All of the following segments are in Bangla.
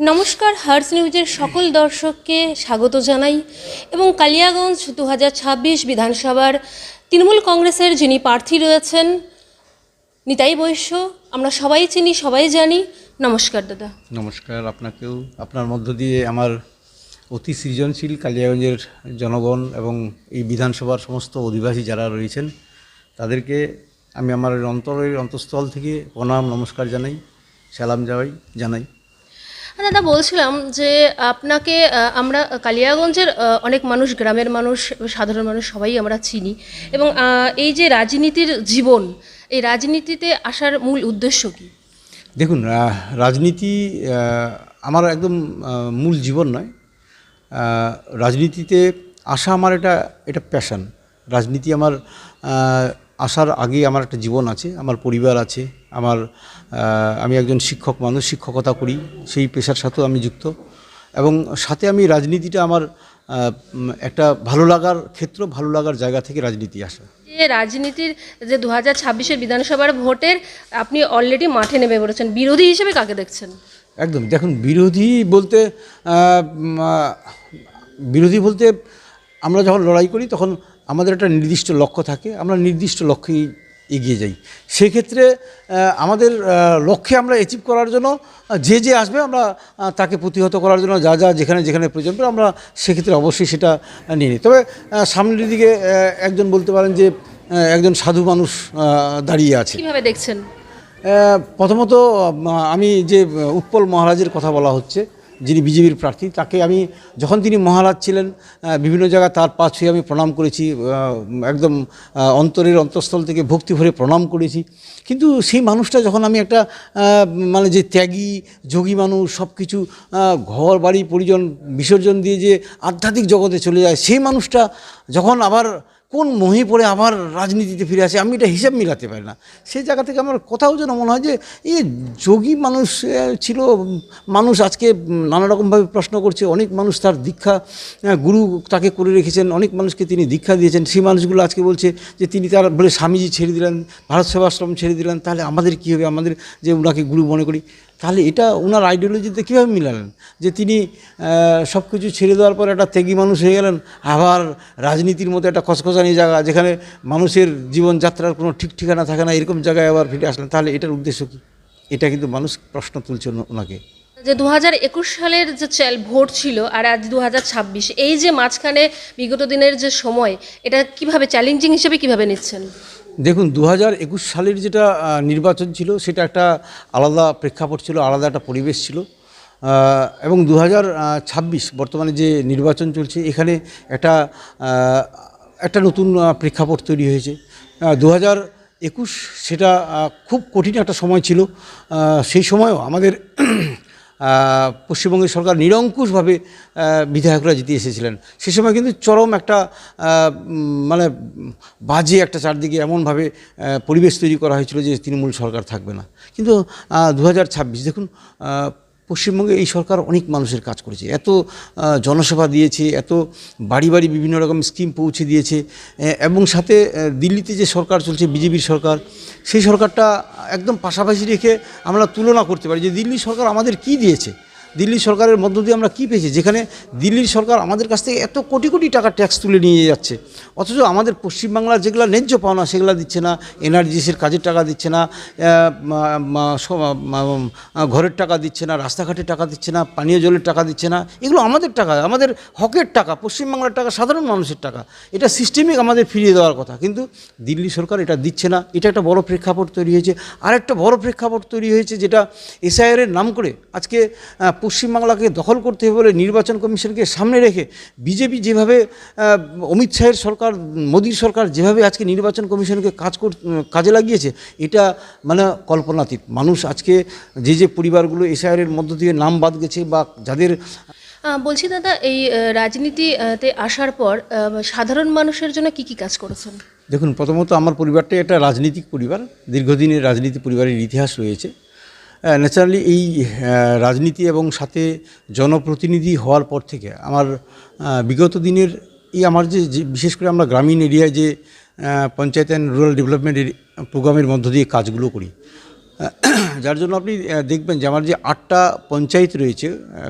নমস্কার, হার্স নিউজের সকল দর্শককে স্বাগত জানাই এবং কালিয়াগঞ্জ 2026 বিধানসভার তৃণমূল কংগ্রেসের যিনি প্রার্থী রয়েছেন নিতাই বৈশ্য, আমরা সবাই চিনি, সবাই জানি। নমস্কার দাদা। নমস্কার আপনাকেও। আপনার মধ্য দিয়ে আমার অতি সৃজনশীল কালিয়াগঞ্জের জনগণ এবং এই বিধানসভার সমস্ত অধিবাসী যারা রয়েছেন তাদেরকে আমি আমার অন্তরের অন্তঃস্থল থেকে প্রণাম নমস্কার জানাই, সালাম জানাই। দাদা, বলছিলাম যে আপনাকে আমরা কালিয়াগঞ্জের অনেক মানুষ, গ্রামের মানুষ, সাধারণ মানুষ সবাই আমরা চিনি এবং এই যে রাজনীতির জীবন, এই রাজনীতিতে আসার মূল উদ্দেশ্য কি? দেখুন, রাজনীতি আমার একদম মূল জীবন নয়। রাজনীতিতে আসা আমার এটা প্যাশন। রাজনীতি আমার আসার আগে আমার একটা জীবন আছে, আমার পরিবার আছে, আমি একজন শিক্ষক মানুষ, শিক্ষকতা করি, সেই পেশার সাথেও আমি যুক্ত এবং সাথে আমি রাজনীতিটা আমার একটা ভালো লাগার ক্ষেত্র, ভালো লাগার জায়গা থেকে রাজনীতি আসা। যে রাজনীতির যে 2026 বিধানসভার ভোটের আপনি অলরেডি মাঠে নেমে পড়েছেন, বিরোধী হিসেবে কাকে দেখছেন? একদম, দেখুন, বিরোধী বলতে আমরা যখন লড়াই করি তখন আমাদের একটা নির্দিষ্ট লক্ষ্য থাকে, আমরা নির্দিষ্ট লক্ষ্যেই এগিয়ে যাই। সেক্ষেত্রে আমাদের লক্ষ্যে আমরা অ্যাচিভ করার জন্য যে আসবে আমরা তাকে প্রতিহত করার জন্য যা যেখানে প্রয়োজন পড়ে আমরা সেক্ষেত্রে অবশ্যই সেটা নিয়ে নিই। তবে সামনের দিকে একজন বলতে পারেন যে একজন সাধু মানুষ দাঁড়িয়ে আছে। কীভাবে দেখছেন? প্রথমত আমি যে উৎপল মহারাজের কথা বলা হচ্ছে, যিনি বিজেপির প্রার্থী, তাকে আমি যখন তিনি মহারাজ ছিলেন বিভিন্ন জায়গায় তার পা ছুঁয়ে আমি প্রণাম করেছি, একদম অন্তরের অন্তঃস্থল থেকে ভক্তি ভরে প্রণাম করেছি। কিন্তু সেই মানুষটা যখন আমি একটা মানে যে ত্যাগী যোগী মানুষ, সব কিছু ঘর বাড়ি পরিজন বিসর্জন দিয়ে যে আধ্যাত্মিক জগতে চলে যায়, সেই মানুষটা যখন আবার কোন মোহে পড়ে আবার রাজনীতিতে ফিরে আসে, আমি এটা হিসাব মিলাতে পারি না। সেই জায়গা থেকে আমার কোথাও যেন মনে হয় যে এই যোগী মানুষ ছিল, মানুষ আজকে নানা রকমভাবে প্রশ্ন করছে। অনেক মানুষ তার দীক্ষা গুরু তাকে করে রেখেছেন, অনেক মানুষকে তিনি দীক্ষা দিয়েছেন। সেই মানুষগুলো আজকে বলছে যে তিনি তার বলে স্বামীজি ছেড়ে দিলেন, ভারত সেবাশ্রম ছেড়ে দিলেন, তাহলে আমাদের কী হবে? আমাদের যে ওনাকে গুরু মনে করি, তাহলে এটা ওনার আইডিওলজিতে কীভাবে মিলালেন যে তিনি সব কিছু ছেড়ে দেওয়ার পর একটা ত্যাগী মানুষ হয়ে গেলেন, আবার রাজনীতির মতো একটা খসখসানি জায়গা যেখানে মানুষের জীবনযাত্রার কোনো ঠিক ঠিকানা থাকে না, এরকম জায়গায় আবার ফিরে আসলেন? তাহলে এটার উদ্দেশ্য কী? এটা কিন্তু মানুষ প্রশ্ন তুলছে ওনাকে। যে 2021 সালের যে ভোট ছিল আর আজ 2026, এই যে মাঝখানে বিগত দিনের যে সময়, এটা কিভাবে চ্যালেঞ্জিং হিসেবে কিভাবে নিচ্ছেন? দেখুন, 2021 সালের যেটা নির্বাচন ছিল সেটা একটা আলাদা প্রেক্ষাপট ছিল, আলাদা একটা পরিবেশ ছিল এবং 2026 বর্তমানে যে নির্বাচন চলছে এখানে একটা নতুন প্রেক্ষাপট তৈরি হয়েছে। 2021 সেটা খুব কঠিন একটা সময় ছিল। সেই সময়ও আমাদের পশ্চিমবঙ্গের সরকার নিরঙ্কুশভাবে বিধায়করা জিতে এসেছিলেন। সে সময় কিন্তু চরম একটা মানে বাজে একটা চারদিকে এমনভাবে পরিবেশ তৈরি করা হয়েছিল যে তৃণমূল সরকার থাকবে না। কিন্তু 2026 দেখুন, পশ্চিমবঙ্গে এই সরকার অনেক মানুষের কাজ করেছে, এত জনসভা দিয়েছে, এত বাড়ি বাড়ি বিভিন্ন রকম স্কিম পৌঁছে দিয়েছে এবং সাথে দিল্লিতে যে সরকার চলছে বিজেপির সরকার, সেই সরকারটা একদম পাশাপাশি রেখে আমরা তুলনা করতে পারি যে দিল্লি সরকার আমাদের কি দিয়েছে, দিল্লি সরকারের মধ্য দিয়ে আমরা কী পেয়েছি। যেখানে দিল্লির সরকার আমাদের কাছ থেকে এত কোটি কোটি টাকা ট্যাক্স তুলে নিয়ে যাচ্ছে, অথচ আমাদের পশ্চিমবাংলার যেগুলো ন্যায্য পাওনা সেগুলো দিচ্ছে না, এনআরজিএসের কাজের টাকা দিচ্ছে না, ঘরের টাকা দিচ্ছে না, রাস্তাঘাটের টাকা দিচ্ছে না, পানীয় জলের টাকা দিচ্ছে না। এগুলো আমাদের টাকা, আমাদের হকের টাকা, পশ্চিমবাংলার টাকা, সাধারণ মানুষের টাকা। এটা সিস্টেমিক আমাদের ফিরিয়ে দেওয়ার কথা, কিন্তু দিল্লি সরকার এটা দিচ্ছে না। এটা একটা বড় প্রেক্ষাপট তৈরি হয়েছে। আর একটা বড় প্রেক্ষাপট তৈরি হয়েছে যেটা এসআইআরের নাম করে আজকে পশ্চিমবাংলাকে দখল করতে হবে বলে নির্বাচন কমিশনকে সামনে রেখে বিজেপি যেভাবে অমিত শাহের সরকার, মোদীর সরকার যেভাবে আজকে নির্বাচন কমিশনকে কাজে লাগিয়েছে, এটা মানে কল্পনাতীত। মানুষ আজকে যে পরিবারগুলো এসআইআরের মধ্য দিয়ে নাম বাদ গেছে বা যাদের বলছি দাদা, এই রাজনীতিতে আসার পর সাধারণ মানুষের জন্য কি কি কাজ করেছেন? দেখুন, প্রথমত আমার পরিবারটা একটা রাজনীতিক পরিবার, দীর্ঘদিনের রাজনীতি পরিবারের ইতিহাস রয়েছে। ন্যাচারালি এই রাজনীতি এবং সাথে জনপ্রতিনিধি হওয়ার পর থেকে আমার বিগত দিনের আমার যে বিশেষ করে আমরা গ্রামীণ এরিয়ায় যে পঞ্চায়েত অ্যান্ড রুরাল ডেভেলপমেন্ট প্রোগ্রামের মধ্য দিয়ে কাজগুলো করি, যার জন্য আপনি দেখবেন যে আমার যে 8টা পঞ্চায়েত রয়েছে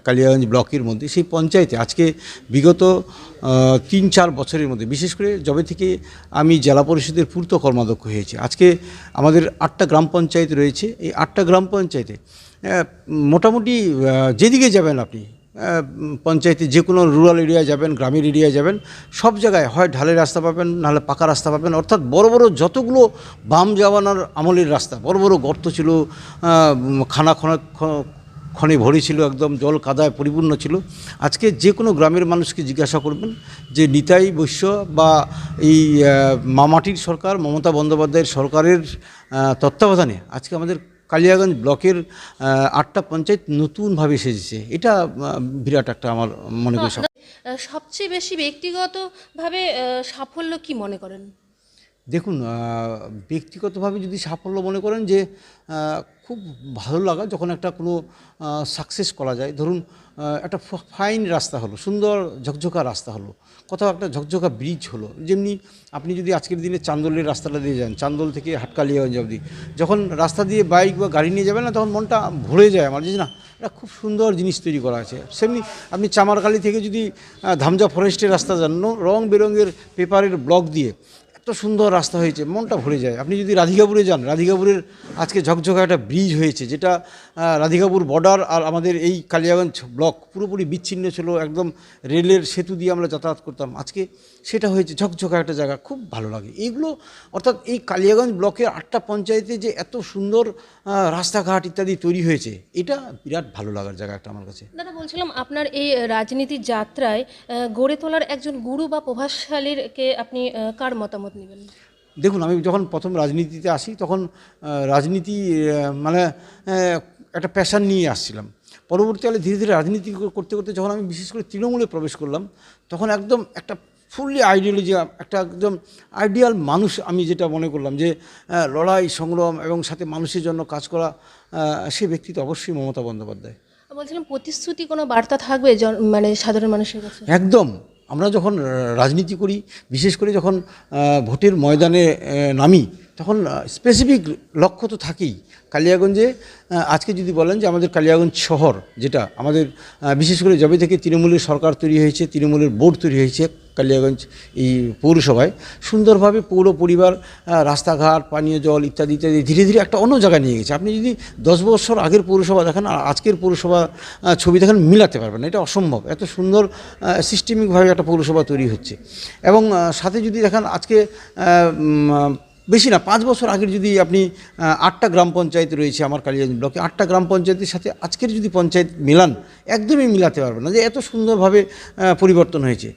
কালিয়াগঞ্জ ব্লকের মধ্যে, সেই পঞ্চায়েতে আজকে বিগত 3-4 বছরের মধ্যে, বিশেষ করে যবে থেকে আমি জেলা পরিষদের পূর্ত কর্মাধ্যক্ষ হয়েছি, আজকে আমাদের 8টা গ্রাম পঞ্চায়েত রয়েছে। এই 8টা গ্রাম পঞ্চায়েতে মোটামুটি যেদিকে যাবেন আপনি পঞ্চায়েতে, যে কোনো রুরাল এরিয়ায় যাবেন, গ্রামের এরিয়ায় যাবেন, সব জায়গায় হয় ঢালের রাস্তা পাবেন, নাহলে পাকা রাস্তা পাবেন। অর্থাৎ বড় বড় যতগুলো বাম জামানার আমলের রাস্তা, বড় বড় গর্ত ছিল, খনে ভরে ছিল, একদম জল কাদায় পরিপূর্ণ ছিল। আজকে যে কোনো গ্রামের মানুষকে জিজ্ঞাসা করবেন যে নিতাই বৈশ্য বা এই মামাটির সরকার, মমতা বন্দ্যোপাধ্যায়ের সরকারের তত্ত্বাবধানে আজকে আমাদের কালিয়াগঞ্জ ব্লকের 8টা পঞ্চায়েত নতুনভাবে সেজেছে। এটা বিরাট একটা আমার মনে করি। সবচেয়ে বেশি ব্যক্তিগতভাবে সাফল্য কি মনে করেন? দেখুন, ব্যক্তিগতভাবে যদি সাফল্য মনে করেন যে খুব ভালো লাগা যখন একটা কোনো সাকসেস করা যায়। ধরুন একটা ফাইন রাস্তা হলো, সুন্দর ঝকঝকা রাস্তা হলো, কোথাও একটা ঝকঝকা ব্রিজ হলো। যেমনি আপনি যদি আজকের দিনে চান্দোলের রাস্তাটা দিয়ে যান, চান্দোল থেকে হাটকালিয়াগঞ্জ অবধি, যখন রাস্তা দিয়ে বাইক বা গাড়ি নিয়ে যাবেন না, তখন মনটা ভরে যায় আমার, যে না এটা খুব সুন্দর জিনিস তৈরি করা আছে। সেমনি আপনি চামারখালি থেকে যদি ধামজা ফরেস্টের রাস্তা যান, রং বেরঙের পেপারের ব্লক দিয়ে এত সুন্দর রাস্তা হয়েছে, মনটা ভরে যায়। আপনি যদি রাধিকাপুরে যান, রাধিকাপুরের আজকে ঝকঝকা একটা ব্রিজ হয়েছে, যেটা রাধিকাপুর বর্ডার আর আমাদের এই কালিয়াগঞ্জ ব্লক পুরোপুরি বিচ্ছিন্ন ছিল, একদম রেলের সেতু দিয়ে আমরা যাতায়াত করতাম। আজকে সেটা হয়েছে ঝকঝকা একটা জায়গা, খুব ভালো লাগে এইগুলো। অর্থাৎ এই কালিয়াগঞ্জ ব্লকের 8টা পঞ্চায়েতে যে এত সুন্দর রাস্তাঘাট ইত্যাদি তৈরি হয়েছে, এটা বিরাট ভালো লাগার জায়গা একটা আমার কাছে। দাদা, বলছিলাম আপনার এই রাজনীতির যাত্রায় গড়ে তোলার একজন গুরু বা প্রভাবশালীরকে আপনি কার মতামত নেবেন? দেখুন, আমি যখন প্রথম রাজনীতিতে আসি, তখন রাজনীতি মানে একটা প্যাশন নিয়ে আসছিলাম। পরবর্তীকালে ধীরে ধীরে রাজনীতি করতে করতে যখন আমি বিশেষ করে তৃণমূলে প্রবেশ করলাম, তখন একদম একটা ফুললি আইডিওলজি, একটা একদম আইডিয়াল মানুষ আমি যেটা মনে করলাম যে লড়াই সংগ্রাম এবং সাথে মানুষের জন্য কাজ করা, সে ব্যক্তি তো অবশ্যই মমতা বন্দ্যোপাধ্যায়। বলছিলাম, প্রতিশ্রুতি কোনো বার্তা থাকবে মানে সাধারণ মানুষের কাছে? একদম। আমরা যখন রাজনীতি করি, বিশেষ করে যখন ভোটের ময়দানে নামি, তখন স্পেসিফিক লক্ষ্য তো থাকেই। কালিয়াগঞ্জে আজকে যদি বলেন যে আমাদের কালিয়াগঞ্জ শহর, যেটা আমাদের বিশেষ করে যবে থেকে তৃণমূলের সরকার তৈরি হয়েছে, তৃণমূলের বোর্ড তৈরি হয়েছে কালিয়াগঞ্জ এই পৌরসভায়, সুন্দরভাবে পৌর পরিবার রাস্তাঘাট, পানীয় জল ইত্যাদি ইত্যাদি ধীরে ধীরে একটা অন্য জায়গায় নিয়ে গেছে। আপনি যদি 10 বছর আগের পৌরসভা দেখেন আর আজকের পৌরসভা ছবি দেখেন, মিলাতে পারবেন না, এটা অসম্ভব। এত সুন্দর সিস্টেমিকভাবে একটা পৌরসভা তৈরি হচ্ছে। এবং সাথে যদি দেখেন আজকে বেশি না 5 বছর আগের যদি আপনি 8টা গ্রাম পঞ্চায়েত রয়েছে আমার কালিয়াগঞ্জ ব্লকে, 8টা গ্রাম পঞ্চায়েতের সাথে আজকের যদি পঞ্চায়েত মিলান, একদমই মিলাতে পারবেন না যে এত সুন্দরভাবে পরিবর্তন হয়েছে।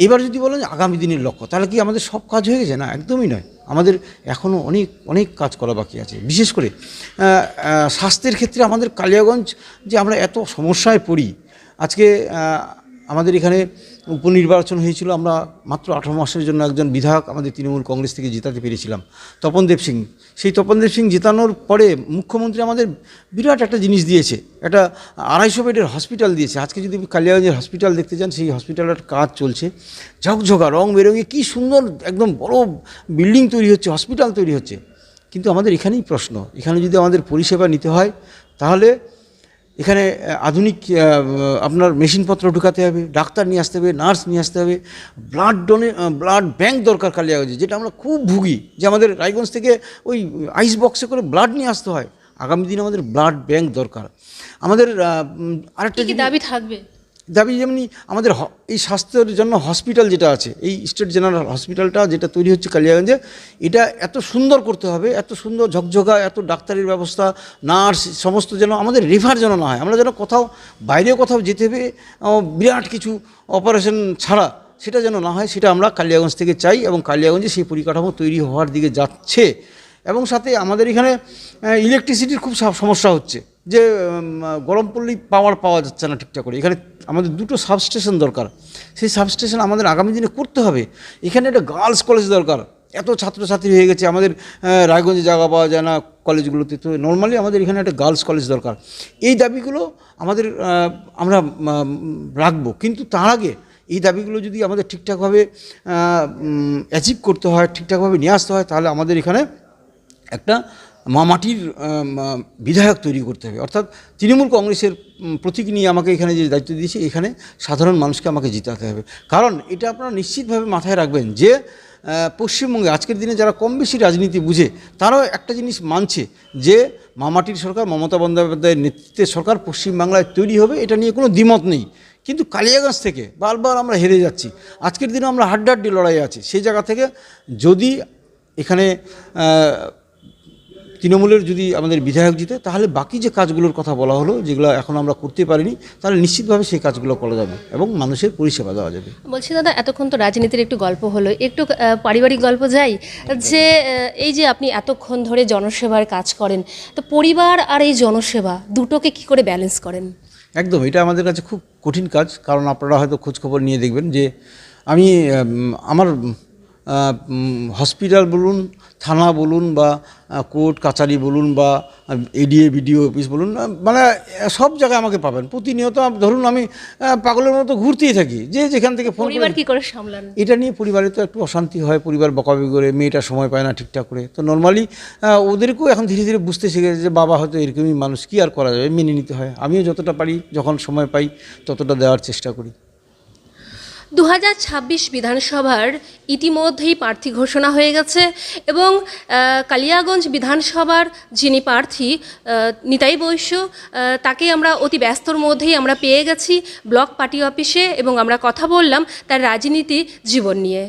এবার যদি বলেন আগামী দিনের লক্ষ্য, তাহলে কি আমাদের সব কাজ হয়ে গেছে? না, একদমই নয়। আমাদের এখনও অনেক অনেক কাজ করা বাকি আছে। বিশেষ করে স্বাস্থ্যের ক্ষেত্রে আমাদের কালিয়াগঞ্জ যে আমরা এত সমস্যায় পড়ি। আজকে আমাদের এখানে উপনির্বাচন হয়েছিল, আমরা মাত্র 18 মাসের জন্য একজন বিধায়ক আমাদের তৃণমূল কংগ্রেস থেকে জেতাতে পেরেছিলাম, তপনদেব সিং। সেই তপনদেব সিং জেতানোর পরে মুখ্যমন্ত্রী আমাদের বিরাট একটা জিনিস দিয়েছে, একটা 250 বেডের হসপিটাল দিয়েছে। আজকে যদি কালিয়াগঞ্জের হসপিটাল দেখতে যান, সেই হসপিটালের কাজ চলছে, ঝকঝকা রং বেরঙে কী সুন্দর একদম বড় বিল্ডিং তৈরি হচ্ছে, হসপিটাল তৈরি হচ্ছে। কিন্তু আমাদের এখানেই প্রশ্ন, এখানে যদি আমাদের পরিষেবা নিতে হয়, তাহলে এখানে আধুনিক আপনার মেশিনপত্র ঢুকাতে হবে, ডাক্তার নিয়ে আসতে হবে, নার্স নিয়ে আসতে হবে, ব্লাড ব্যাংক দরকার কালিয়াগঞ্জে, যেটা আমরা খুব ভুগি, যে আমাদের রায়গঞ্জ থেকে ওই আইস বক্সে করে ব্লাড নিয়ে আসতে হয়। আগামী দিনে আমাদের ব্লাড ব্যাংক দরকার। আমাদের আরেকটা দাবি থাকবে, দাবি যেমনি আমাদের এই স্বাস্থ্যের জন্য হসপিটাল যেটা আছে, এই স্টেট জেনারেল হসপিটালটা যেটা তৈরি হচ্ছে কালিয়াগঞ্জে, এটা এত সুন্দর করতে হবে, এত সুন্দর ঝকঝকা, এত ডাক্তারের ব্যবস্থা, নার্স সমস্ত, যেন আমাদের রেফার যেন না হয়। আমরা যেন কোথাও বাইরে কোথাও যেতে হবে বিরাট কিছু অপারেশন ছাড়া, সেটা যেন না হয়, সেটা আমরা কালিয়াগঞ্জ থেকে চাই। এবং কালিয়াগঞ্জে সেই পরিকাঠামো তৈরি হওয়ার দিকে যাচ্ছে। এবং সাথে আমাদের এখানে ইলেকট্রিসিটির খুব সমস্যা হচ্ছে, যে গরম পড়লেই পাওয়া যাচ্ছে না ঠিকঠাক করে। এখানে আমাদের 2টো সাবস্টেশন দরকার, সেই সাবস্টেশন আমাদের আগামী দিনে করতে হবে। এখানে একটা গার্লস কলেজ দরকার, এত ছাত্রছাত্রী হয়ে গেছে, আমাদের রায়গঞ্জে জায়গা পাওয়া যায় না কলেজগুলোতে, তো নর্মালি আমাদের এখানে একটা গার্লস কলেজ দরকার। এই দাবিগুলো আমাদের আমরা রাখবো, কিন্তু তার আগে এই দাবিগুলো যদি আমাদের ঠিকঠাকভাবে অ্যাচিভ করতে হয়, ঠিকঠাকভাবে নিয়ে আসতে হয়, তাহলে আমাদের এখানে একটা মাটির বিধায়ক তৈরি করতে হবে। অর্থাৎ তৃণমূল কংগ্রেসের প্রতীক নিয়ে আমাকে এখানে যে দায়িত্ব দিয়েছে, এখানে সাধারণ মানুষকে আমাকে জিতাতে হবে। কারণ এটা আপনারা নিশ্চিতভাবে মাথায় রাখবেন যে পশ্চিমবঙ্গে আজকের দিনে যারা কম বেশি রাজনীতি বুঝে, তারাও একটা জিনিস মানছে যে মাটির সরকার, মমতা বন্দ্যোপাধ্যায়ের নেতৃত্বের সরকার পশ্চিমবাংলায় তৈরি হবে, এটা নিয়ে কোনো দ্বিমত নেই। কিন্তু কালিয়াগঞ্জ থেকে বারবার আমরা হেরে যাচ্ছি, আজকের দিনে আমরা হাড্ডাহাড্ডি লড়াই আছি। সেই জায়গা থেকে যদি এখানে তৃণমূলের যদি আমাদের বিধায়ক জিতে, তাহলে বাকি যে কাজগুলোর কথা বলা হলো, যেগুলো এখন আমরা করতে পারিনি, তাহলে নিশ্চিতভাবে সেই কাজগুলো করা যাবে এবং মানুষের পরিষেবা দেওয়া যাবে। বলছি দাদা, এতক্ষণ তো রাজনীতির একটু গল্প হলো, একটু পারিবারিক গল্প যাই। যে এই যে আপনি এতক্ষণ ধরে জনসেবার কাজ করেন, তো পরিবার আর এই জনসেবা দুটোকে কি করে ব্যালেন্স করেন? একদম, এটা আমাদের কাছে খুব কঠিন কাজ। কারণ আপনারা হয়তো খোঁজখবর নিয়ে দেখবেন যে আমি আমার হসপিটাল বলুন, থানা বলুন, বা কোর্ট কাছারি বলুন, বা এডিএ বিডিও অফিস বলুন, মানে সব জায়গায় আমাকে পাবেন প্রতিনিয়ত। ধরুন আমি পাগলের মতো ঘুরতেই থাকি, যে যেখান থেকে ফোন পরিবার কি করে সামলান? এটা নিয়ে পরিবারে তো একটু অশান্তি হয়, পরিবার বকাবকি করে, মেয়েটা সময় পায় না ঠিকঠাক করে। তো নর্মালি ওদেরকেও এখন ধীরে ধীরে বুঝতে শিখেছে যে বাবা হয়তো এরকমই মানুষ, কী আর করা যাবে, মেনে নিতে হয়। আমিও যতটা পারি যখন সময় পাই ততটা দেওয়ার চেষ্টা করি। 2026 বিধানসভার ইতিমধ্যেই প্রার্থী ঘোষণা হয়ে গেছে এবং কালিয়াগঞ্জ বিধানসভার যিনি প্রার্থী নিতাই বৈশ্য, তাকে আমরা অতি ব্যস্তর মধ্যেই আমরা পেয়ে গেছি ব্লক পার্টি অফিসে এবং আমরা কথা বললাম তার রাজনীতি জীবন নিয়ে।